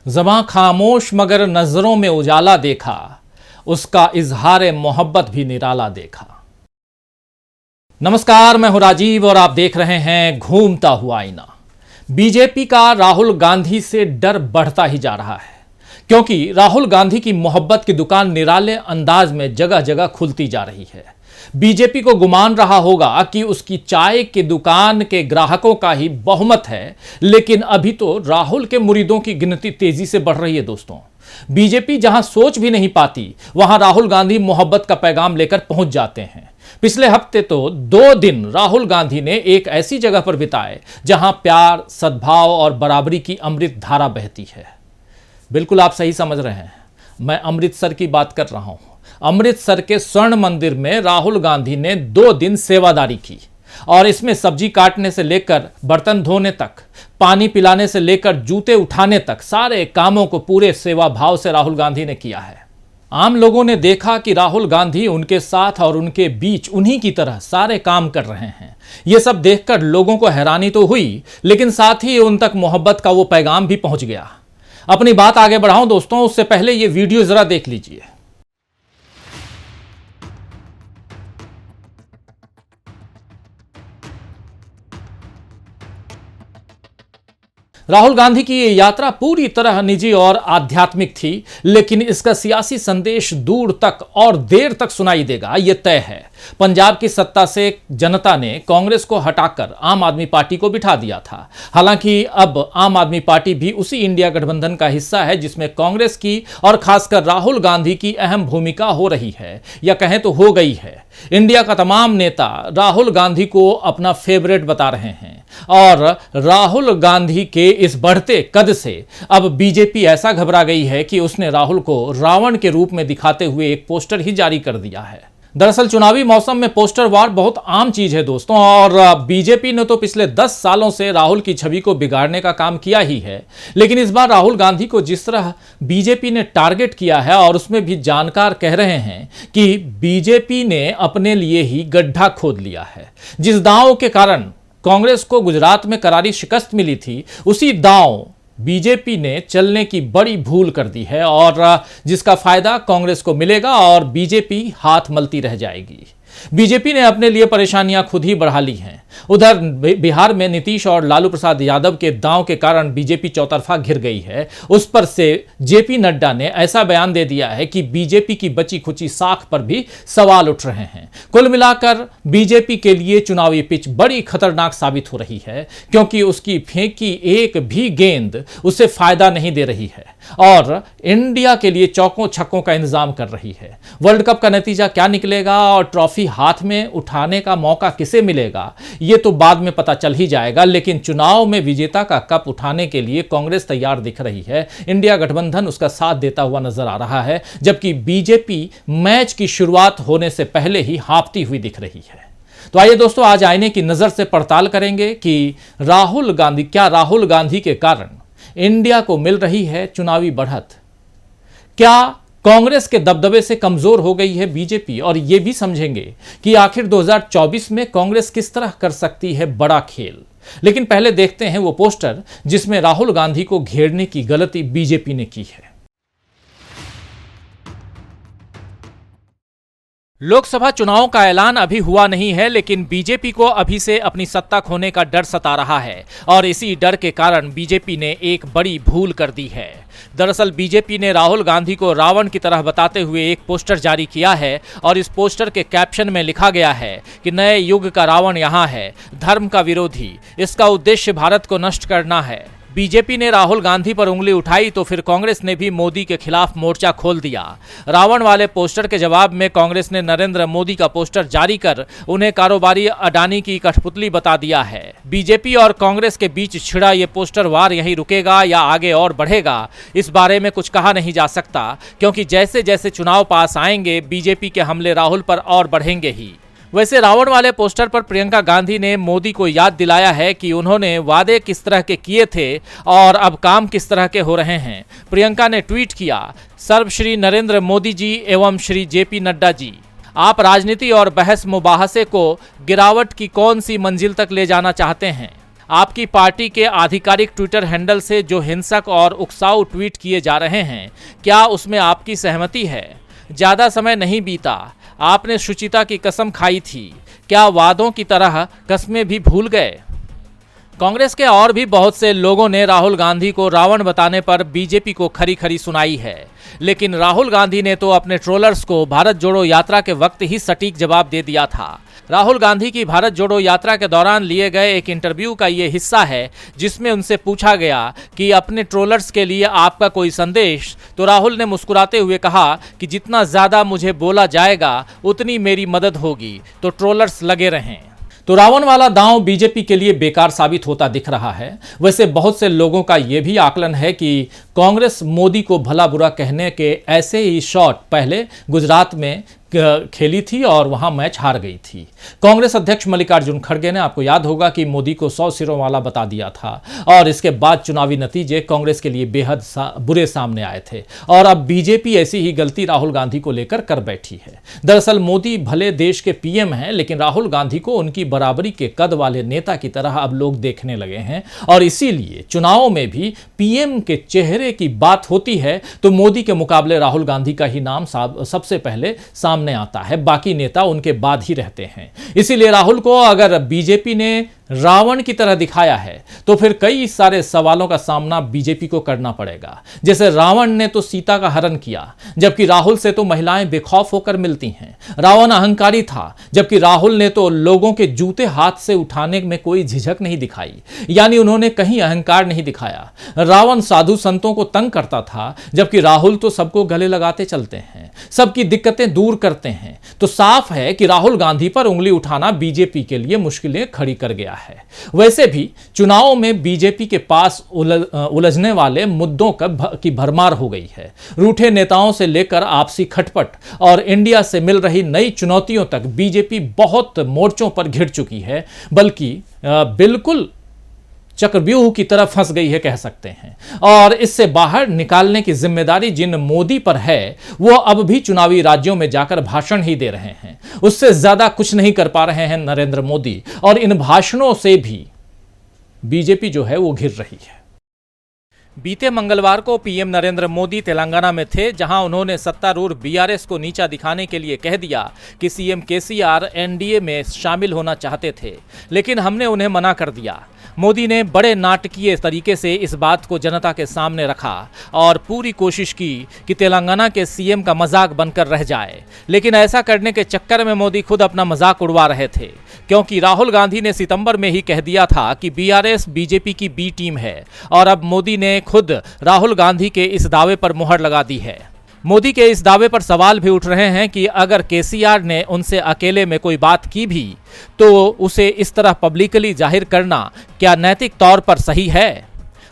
ज़बां खामोश मगर नजरों में उजाला देखा, उसका इजहार मोहब्बत भी निराला देखा। नमस्कार, मैं हूं राजीव और आप देख रहे हैं घूमता हुआ आईना। बीजेपी का राहुल गांधी से डर बढ़ता ही जा रहा है, क्योंकि राहुल गांधी की मोहब्बत की दुकान निराले अंदाज में जगह जगह खुलती जा रही है। बीजेपी को गुमान रहा होगा कि उसकी चाय की दुकान के ग्राहकों का ही बहुमत है, लेकिन अभी तो राहुल के मुरीदों की गिनती तेजी से बढ़ रही है। दोस्तों, बीजेपी जहां सोच भी नहीं पाती, वहां राहुल गांधी मोहब्बत का पैगाम लेकर पहुंच जाते हैं। पिछले हफ्ते तो 2 दिन राहुल गांधी ने एक ऐसी जगह पर बिताए जहां प्यार, सद्भाव और बराबरी की अमृत धारा बहती है। बिल्कुल आप सही समझ रहे हैं, मैं अमृतसर की बात कर रहा हूं। अमृतसर के स्वर्ण मंदिर में राहुल गांधी ने 2 दिन सेवादारी की और इसमें सब्जी काटने से लेकर बर्तन धोने तक, पानी पिलाने से लेकर जूते उठाने तक सारे कामों को पूरे सेवा भाव से राहुल गांधी ने किया है। आम लोगों ने देखा कि राहुल गांधी उनके साथ और उनके बीच उन्हीं की तरह सारे काम कर रहे हैं। यह सब देखकर लोगों को हैरानी तो हुई, लेकिन साथ ही उन तक मोहब्बत का वो पैगाम भी पहुंच गया। अपनी बात आगे बढ़ाऊं दोस्तों, उससे पहले ये वीडियो जरा देख लीजिए। राहुल गांधी की ये यात्रा पूरी तरह निजी और आध्यात्मिक थी, लेकिन इसका सियासी संदेश दूर तक और देर तक सुनाई देगा, यह तय है। पंजाब की सत्ता से जनता ने कांग्रेस को हटाकर आम आदमी पार्टी को बिठा दिया था। हालांकि अब आम आदमी पार्टी भी उसी इंडिया गठबंधन का हिस्सा है जिसमें कांग्रेस की और खासकर राहुल गांधी की अहम भूमिका हो रही है, या कहें तो हो गई है। इंडिया का तमाम नेता राहुल गांधी को अपना फेवरेट बता रहे हैं और राहुल गांधी के इस बढ़ते कद से अब बीजेपी ऐसा घबरा गई है कि उसने राहुल को रावण के रूप में दिखाते हुए एक पोस्टर ही जारी कर दिया है। दरअसल चुनावी मौसम में पोस्टर वार बहुत आम चीज है दोस्तों, और बीजेपी ने तो पिछले 10 सालों से राहुल की छवि को बिगाड़ने का काम किया ही है। लेकिन इस बार राहुल गांधी को जिस तरह बीजेपी ने टारगेट किया है, और उसमें भी जानकार कह रहे हैं कि बीजेपी ने अपने लिए ही गड्ढा खोद लिया है। जिस दांव के कारण कांग्रेस को गुजरात में करारी शिकस्त मिली थी, उसी दांव बीजेपी ने चलने की बड़ी भूल कर दी है, और जिसका फायदा कांग्रेस को मिलेगा और बीजेपी हाथ मलती रह जाएगी। बीजेपी ने अपने लिए परेशानियां खुद ही बढ़ा ली हैं। उधर बिहार में नीतीश और लालू प्रसाद यादव के दांव के कारण बीजेपी चौतरफा घिर गई है। उस पर से जेपी नड्डा ने ऐसा बयान दे दिया है कि बीजेपी की बची खुची साख पर भी सवाल उठ रहे हैं। कुल मिलाकर बीजेपी के लिए चुनावी पिच बड़ी खतरनाक साबित हो रही है, क्योंकि उसकी फेंकी एक भी गेंद उसे फायदा नहीं दे रही है और इंडिया के लिए चौकों छक्कों का इंतजाम कर रही है। वर्ल्ड कप का नतीजा क्या निकलेगा और ट्रॉफी हाथ में उठाने का मौका किसे मिलेगा, यह तो बाद में पता चल ही जाएगा। लेकिन चुनाव में विजेता का कप उठाने के लिए कांग्रेस तैयार दिख रही है। इंडिया गठबंधन उसका साथ देता हुआ नजर आ रहा है, जबकि बीजेपी मैच की शुरुआत होने से पहले ही हाँफती हुई दिख रही है। तो आइए दोस्तों, आज आईने की नजर से पड़ताल करेंगे कि राहुल गांधी के कारण इंडिया को मिल रही है चुनावी बढ़त। क्या कांग्रेस के दबदबे से कमजोर हो गई है बीजेपी, और यह भी समझेंगे कि आखिर 2024 में कांग्रेस किस तरह कर सकती है बड़ा खेल। लेकिन पहले देखते हैं वो पोस्टर जिसमें राहुल गांधी को घेरने की गलती बीजेपी ने की है। लोकसभा चुनाव का ऐलान अभी हुआ नहीं है, लेकिन बीजेपी को अभी से अपनी सत्ता खोने का डर सता रहा है, और इसी डर के कारण बीजेपी ने एक बड़ी भूल कर दी है। दरअसल बीजेपी ने राहुल गांधी को रावण की तरह बताते हुए एक पोस्टर जारी किया है, और इस पोस्टर के कैप्शन में लिखा गया है कि नए युग का रावण यहाँ है, धर्म का विरोधी, इसका उद्देश्य भारत को नष्ट करना है। बीजेपी ने राहुल गांधी पर उंगली उठाई तो फिर कांग्रेस ने भी मोदी के खिलाफ मोर्चा खोल दिया। रावण वाले पोस्टर के जवाब में कांग्रेस ने नरेंद्र मोदी का पोस्टर जारी कर उन्हें कारोबारी अडानी की कठपुतली बता दिया है। बीजेपी और कांग्रेस के बीच छिड़ा ये पोस्टर वार यहीं रुकेगा या आगे और बढ़ेगा, इस बारे में कुछ कहा नहीं जा सकता, क्योंकि जैसे जैसे चुनाव पास आएंगे बीजेपी के हमले राहुल पर और बढ़ेंगे ही। वैसे रावण वाले पोस्टर पर प्रियंका गांधी ने मोदी को याद दिलाया है कि उन्होंने वादे किस तरह के किए थे और अब काम किस तरह के हो रहे हैं। प्रियंका ने ट्वीट किया, सर्वश्री नरेंद्र मोदी जी एवं श्री जेपी नड्डा जी, आप राजनीति और बहस मुबाहसे को गिरावट की कौन सी मंजिल तक ले जाना चाहते हैं? आपकी पार्टी के आधिकारिक ट्विटर हैंडल से जो हिंसक और उकसाऊ ट्वीट किए जा रहे हैं, क्या उसमें आपकी सहमति है? ज़्यादा समय नहीं बीता, आपने शुचिता की कसम खाई थी, क्या वादों की तरह कस्में भी भूल गए? कांग्रेस के और भी बहुत से लोगों ने राहुल गांधी को रावण बताने पर बीजेपी को खरी खरी सुनाई है, लेकिन राहुल गांधी ने तो अपने ट्रोलर्स को भारत जोड़ो यात्रा के वक्त ही सटीक जवाब दे दिया था। राहुल गांधी की भारत जोड़ो यात्रा के दौरान लिए गए एक इंटरव्यू का ये हिस्सा है, जिसमें उनसे पूछा गया कि अपने ट्रोलर्स के लिए आपका कोई संदेश, तो राहुल ने मुस्कुराते हुए कहा कि जितना ज्यादा मुझे बोला जाएगा उतनी मेरी मदद होगी, तो ट्रोलर्स लगे रहें। तो रावण वाला दांव बीजेपी के लिए बेकार साबित होता दिख रहा है। वैसे बहुत से लोगों का यह भी आकलन है कि कांग्रेस मोदी को भला बुरा कहने के ऐसे ही शॉट पहले गुजरात में खेली थी और वहां मैच हार गई थी। कांग्रेस अध्यक्ष मल्लिकार्जुन खड़गे ने, आपको याद होगा कि मोदी को 100 सिरों वाला बता दिया था और इसके बाद चुनावी नतीजे कांग्रेस के लिए बेहद बुरे सामने आए थे और अब बीजेपी ऐसी ही गलती राहुल गांधी को लेकर कर बैठी है। दरअसल मोदी भले देश के पीएम हैं, लेकिन राहुल गांधी को उनकी बराबरी के कद वाले नेता की तरह अब लोग देखने लगे हैं और इसीलिए चुनावों में भी पीएम के चेहरे की बात होती है तो मोदी के मुकाबले राहुल गांधी का ही नाम सबसे पहले सामने आता है, बाकी नेता उनके बाद ही रहते हैं। इसीलिए राहुल को अगर बीजेपी ने रावण की तरह दिखाया है तो फिर कई सारे सवालों का सामना बीजेपी को करना पड़ेगा। जैसे रावण ने तो सीता का हरण किया, जबकि राहुल से तो महिलाएं बेखौफ होकर मिलती हैं। रावण अहंकारी था, जबकि राहुल ने तो लोगों के जूते हाथ से उठाने में कोई झिझक नहीं दिखाई, यानी उन्होंने कहीं अहंकार नहीं दिखाया। रावण साधु संतों को तंग करता था, जबकि राहुल तो सबको गले लगाते चलते हैं, सबकी दिक्कतें दूर करते हैं। तो साफ है कि राहुल गांधी पर उंगली उठाना बीजेपी के लिए मुश्किलें खड़ी कर गया है। वैसे भी चुनावों में बीजेपी के पास उलझने वाले मुद्दों की भरमार हो गई है। रूठे नेताओं से लेकर आपसी खटपट और इंडिया से मिल रही नई चुनौतियों तक बीजेपी बहुत मोर्चों पर घिर चुकी है, बल्कि बिल्कुल चक्रव्यूह की तरफ फंस गई है कह सकते हैं। और इससे बाहर निकालने की जिम्मेदारी जिन मोदी पर है वो अब भी चुनावी राज्यों में जाकर भाषण ही दे रहे हैं। उससे ज्यादा कुछ नहीं कर पा रहे हैं नरेंद्र मोदी, और इन भाषणों से भी बीजेपी जो है वो घिर रही है। बीते मंगलवार को पीएम नरेंद्र मोदी तेलंगाना में थे, जहां उन्होंने सत्तारूढ़ बीआरएस को नीचा दिखाने के लिए कह दिया कि सीएम केसीआर एनडीए में शामिल होना चाहते थे, लेकिन हमने उन्हें मना कर दिया। मोदी ने बड़े नाटकीय तरीके से इस बात को जनता के सामने रखा और पूरी कोशिश की कि तेलंगाना के सीएम का मजाक बनकर रह जाए, लेकिन ऐसा करने के चक्कर में मोदी खुद अपना मजाक उड़वा रहे थे, क्योंकि राहुल गांधी ने सितंबर में ही कह दिया था कि बीआरएस बीजेपी की बी टीम है और अब मोदी ने खुद राहुल गांधी के इस दावे पर मुहर लगा दी है। मोदी के इस दावे पर सवाल भी उठ रहे हैं कि अगर केसीआर ने उनसे अकेले में कोई बात की भी तो उसे इस तरह पब्लिकली जाहिर करना क्या नैतिक तौर पर सही है?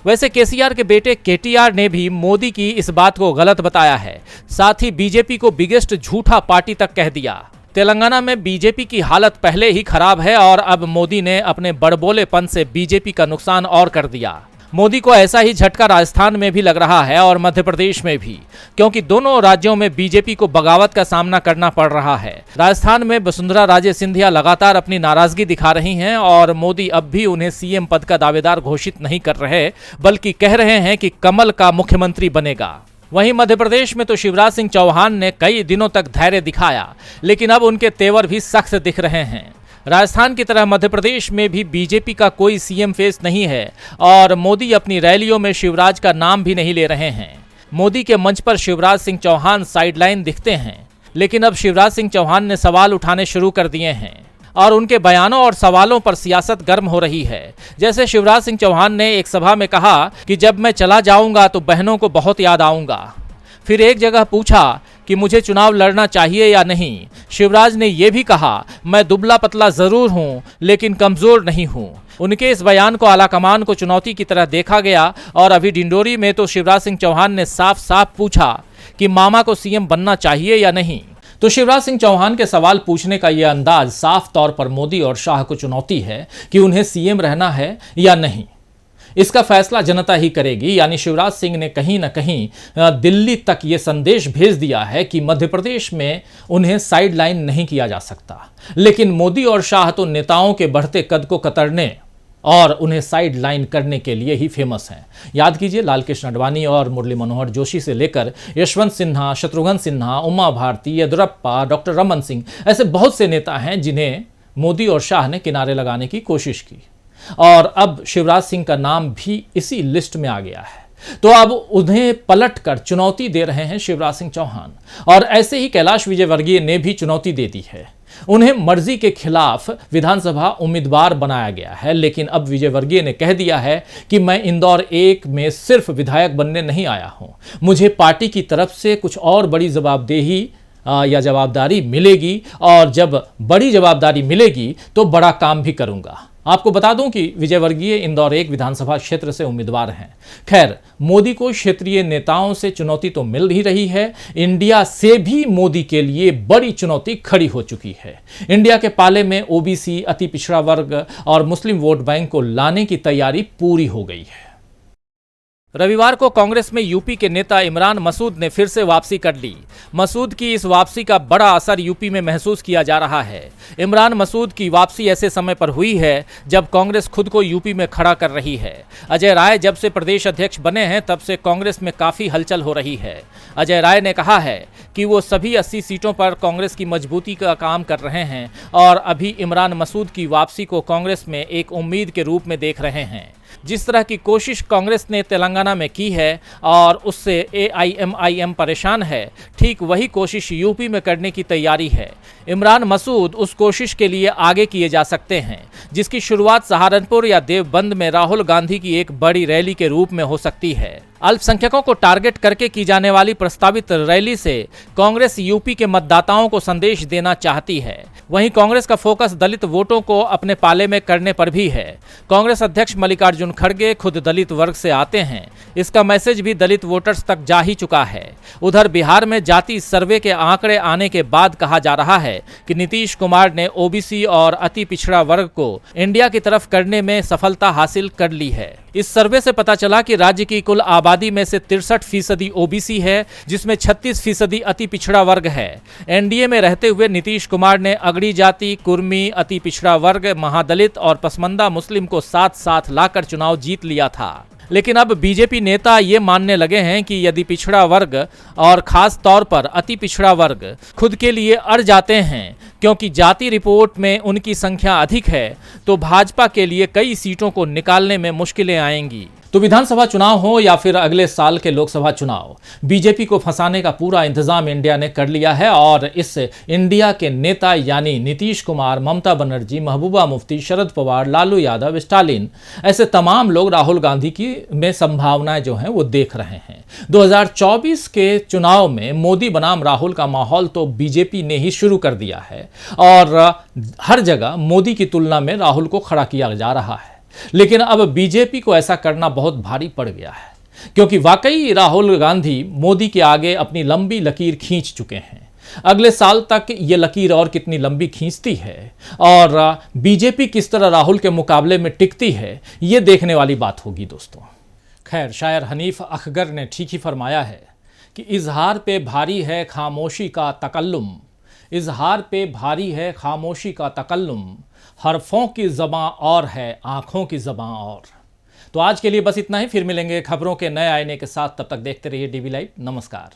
वैसे केसीआर के बेटे केटीआर ने भी मोदी की इस बात को गलत बताया है, साथ ही बीजेपी को बिगेस्ट झूठा पार्टी तक कह दिया। तेलंगाना में बीजेपी की हालत पहले ही खराब है और अब मोदी ने अपने बड़बोलेपन से बीजेपी का नुकसान और कर दिया। मोदी को ऐसा ही झटका राजस्थान में भी लग रहा है और मध्य प्रदेश में भी, क्योंकि दोनों राज्यों में बीजेपी को बगावत का सामना करना पड़ रहा है। राजस्थान में वसुंधरा राजे सिंधिया लगातार अपनी नाराजगी दिखा रही हैं और मोदी अब भी उन्हें सीएम पद का दावेदार घोषित नहीं कर रहे, बल्कि कह रहे हैं कि कमल का मुख्यमंत्री बनेगा। वहीं मध्य प्रदेश में तो शिवराज सिंह चौहान ने कई दिनों तक धैर्य दिखाया, लेकिन अब उनके तेवर भी सख्त दिख रहे हैं। राजस्थान की तरह मध्य प्रदेश में भी बीजेपी का कोई सीएम फेस नहीं है और मोदी अपनी रैलियों में शिवराज का नाम भी नहीं ले रहे हैं। मोदी के मंच पर शिवराज सिंह चौहान साइडलाइन दिखते हैं, लेकिन अब शिवराज सिंह चौहान ने सवाल उठाने शुरू कर दिए हैं और उनके बयानों और सवालों पर सियासत गर्म हो रही है। जैसे शिवराज सिंह चौहान ने एक सभा में कहा कि जब मैं चला जाऊंगा तो बहनों को बहुत याद आऊंगा। फिर एक जगह पूछा कि मुझे चुनाव लड़ना चाहिए या नहीं। शिवराज ने यह भी कहा, मैं दुबला पतला जरूर हूं लेकिन कमजोर नहीं हूं। उनके इस बयान को आलाकमान को चुनौती की तरह देखा गया और अभी डिंडोरी में तो शिवराज सिंह चौहान ने साफ साफ पूछा कि मामा को सीएम बनना चाहिए या नहीं। तो शिवराज सिंह चौहान के सवाल पूछने का यह अंदाज साफ तौर पर मोदी और शाह को चुनौती है कि उन्हें सीएम रहना है या नहीं। इसका फैसला जनता ही करेगी। यानी शिवराज सिंह ने कहीं ना कहीं दिल्ली तक ये संदेश भेज दिया है कि मध्य प्रदेश में उन्हें साइडलाइन नहीं किया जा सकता। लेकिन मोदी और शाह तो नेताओं के बढ़ते कद को कतरने और उन्हें साइड लाइन करने के लिए ही फेमस हैं। याद कीजिए, लालकृष्ण आडवाणी और मुरली मनोहर जोशी से लेकर यशवंत सिन्हा, शत्रुघ्न सिन्हा, उमा भारती, येदियुरप्पा, डॉक्टर रमन सिंह, ऐसे बहुत से नेता हैं जिन्हें मोदी और शाह ने किनारे लगाने की कोशिश की, और अब शिवराज सिंह का नाम भी इसी लिस्ट में आ गया है। तो अब उन्हें पलटकर चुनौती दे रहे हैं शिवराज सिंह चौहान, और ऐसे ही कैलाश विजयवर्गीय ने भी चुनौती दे दी है। उन्हें मर्जी के खिलाफ विधानसभा उम्मीदवार बनाया गया है, लेकिन अब विजयवर्गीय ने कह दिया है कि मैं इंदौर 1 में सिर्फ विधायक बनने नहीं आया हूं, मुझे पार्टी की तरफ से कुछ और बड़ी जवाबदेही या जवाबदारी मिलेगी, और जब बड़ी जवाबदारी मिलेगी तो बड़ा काम भी करूंगा। आपको बता दूं कि विजयवर्गीय इंदौर 1 विधानसभा क्षेत्र से उम्मीदवार हैं। खैर, मोदी को क्षेत्रीय नेताओं से चुनौती तो मिल ही रही है, इंडिया से भी मोदी के लिए बड़ी चुनौती खड़ी हो चुकी है। इंडिया के पाले में ओबीसी, अति पिछड़ा वर्ग और मुस्लिम वोट बैंक को लाने की तैयारी पूरी हो गई है। रविवार को कांग्रेस में यूपी के नेता इमरान मसूद ने फिर से वापसी कर ली। मसूद की इस वापसी का बड़ा असर यूपी में महसूस किया जा रहा है। इमरान मसूद की वापसी ऐसे समय पर हुई है जब कांग्रेस खुद को यूपी में खड़ा कर रही है। अजय राय जब से प्रदेश अध्यक्ष बने हैं तब से कांग्रेस में काफी हलचल हो रही है। अजय राय ने कहा है कि वो सभी 80 सीटों पर कांग्रेस की मजबूती का काम कर रहे हैं, और अभी इमरान मसूद की वापसी को कांग्रेस में एक उम्मीद के रूप में देख रहे हैं। जिस तरह की कोशिश कांग्रेस ने तेलंगाना में की है और उससे AIMIM परेशान है, ठीक वही कोशिश यूपी में करने की तैयारी है। इमरान मसूद उस कोशिश के लिए आगे किए जा सकते हैं, जिसकी शुरुआत सहारनपुर या देवबंद में राहुल गांधी की एक बड़ी रैली के रूप में हो सकती है। अल्पसंख्यकों को टारगेट करके की जाने वाली प्रस्तावित रैली से कांग्रेस यूपी के मतदाताओं को संदेश देना चाहती है। वहीं कांग्रेस का फोकस दलित वोटों को अपने पाले में करने पर भी है। कांग्रेस अध्यक्ष मल्लिकार्जुन खड़गे खुद दलित वर्ग से आते हैं, इसका मैसेज भी दलित वोटर्स तक जा ही चुका है। उधर बिहार में जाति सर्वे के आंकड़े आने के बाद कहा जा रहा है कि नीतीश कुमार ने ओबीसी और अति पिछड़ा वर्ग को इंडिया की तरफ करने में सफलता हासिल कर ली है। इस सर्वे से पता चला कि राज्य की कुल आबादी में से 63% ओबीसी है, जिसमें 36% अति पिछड़ा वर्ग है। एनडीए में रहते हुए नीतीश कुमार ने अगड़ी जाति, कुर्मी, अति पिछड़ा वर्ग, महादलित और पसमंदा मुस्लिम को साथ साथ लाकर चुनाव जीत लिया था। लेकिन अब बीजेपी नेता ये मानने लगे हैं कि यदि पिछड़ा वर्ग और खास तौर पर अति पिछड़ा वर्ग खुद के लिए अड़ जाते हैं, क्योंकि जाति रिपोर्ट में उनकी संख्या अधिक है, तो भाजपा के लिए कई सीटों को निकालने में मुश्किलें आएंगी। तो विधानसभा चुनाव हो या फिर अगले साल के लोकसभा चुनाव, बीजेपी को फंसाने का पूरा इंतजाम इंडिया ने कर लिया है, और इस इंडिया के नेता यानी नीतीश कुमार, ममता बनर्जी, महबूबा मुफ्ती, शरद पवार, लालू यादव, स्टालिन, ऐसे तमाम लोग राहुल गांधी की में संभावनाएं जो हैं वो देख रहे हैं। 2024 के चुनाव में मोदी बनाम राहुल का माहौल तो बीजेपी ने ही शुरू कर दिया है, और हर जगह मोदी की तुलना में राहुल को खड़ा किया जा रहा है। लेकिन अब बीजेपी को ऐसा करना बहुत भारी पड़ गया है, क्योंकि वाकई राहुल गांधी मोदी के आगे अपनी लंबी लकीर खींच चुके हैं। अगले साल तक ये लकीर और कितनी लंबी खींचती है और बीजेपी किस तरह राहुल के मुकाबले में टिकती है, ये देखने वाली बात होगी दोस्तों। खैर, शायर हनीफ अखगर ने ठीक ही फरमाया है कि इजहार पे भारी है खामोशी का तकल्लुम, इजहार पे भारी है खामोशी का तकल्लुम, हरफों की ज़बां और है आँखों की ज़बां और। तो आज के लिए बस इतना ही, फिर मिलेंगे खबरों के नए आईने के साथ। तब तक देखते रहिए DV लाइव। नमस्कार।